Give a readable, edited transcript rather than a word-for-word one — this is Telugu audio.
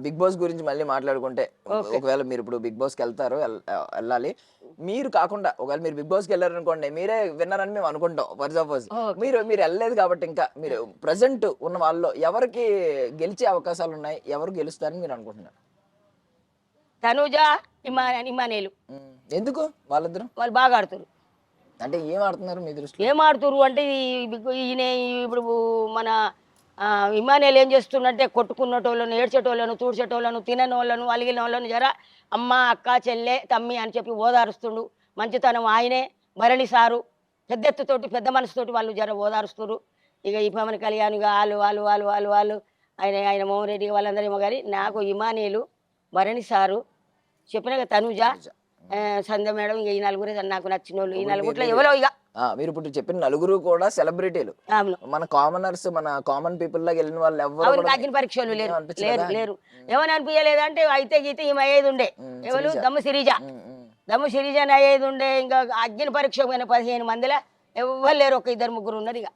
బిగ్ బాస్ గురించి మళ్ళీ మాట్లాడుకుంటే ఒకవేళ మీరు ఇప్పుడు బిగ్ బాస్కి వెళ్తారు వెళ్ళాలి మీరు కాకుండా ఒకవేళ మీరు బిగ్ బాస్కి వెళ్ళారు అనుకోండి మీరే విన్నారని మేము అనుకుంటాం ఫర్ సపోజ్ మీరు మీరు వెళ్ళలేదు కాబట్టి ఇంకా మీరు ప్రజెంట్ ఉన్న వాళ్ళలో ఎవరికి గెలిచే అవకాశాలు ఉన్నాయి ఎవరు గెలుస్తారని మీరు అనుకుంటున్నారు తనుజ ఇమానేలు ఎందుకు వాళ్ళిద్దరు వాళ్ళు బాగా ఆడుతారు అంటే ఏం ఆడుతున్నారు మీ దృష్టిలో ఏం ఆడుతురు అంటే ఈయన ఇప్పుడు మన ఇమానేలు ఏం చేస్తున్నట్టే కొట్టుకున్నటోళ్ళను ఏడ్చేటోళ్ళను తూడ్చేటోళ్ళను తినని వాళ్ళను అలిగిన వాళ్ళను జర అమ్మ అక్క చెల్లె తమ్మి అని చెప్పి ఓదారుస్తుండు మంచితనం ఆయనే భరణి సారు పెద్ద ఎత్తుతోటి పెద్ద మనసుతోటి వాళ్ళు జర ఓదారుస్తున్నారు ఇక ఈ పవన్ కళ్యాణ్ వాళ్ళు ఆయన మోహన్ రెడ్డి వాళ్ళందరేమో కానీ నాకు ఇమానేలు భరణి సారు చెప్పిన తనుజ సంధ్య మేడం ఇక ఈ నలుగురే నాకు నచ్చిన వాళ్ళు ఈ నలుగురిలో ఎవరో ఇక మీరు ఇప్పుడు చెప్పిన నలుగురు కూడా సెలబ్రిటీలు మన కామనర్స్ మన కామన్ పీపుల్ లాగా వెళ్ళిన వాళ్ళు ఎవరు అగ్ని పరీక్షలు లేరు ఏమని అనిపించలేదంటే అయితే గీతే ఈమె అయ్యేది ఉండే ఎవరు దమ్ము సిరిజ అయ్యేది ఉండే ఇంకా అగ్ని పరీక్ష 15 మందిలో ఎవరు లేరు ఒక 2-3 ఉన్నారు ఇక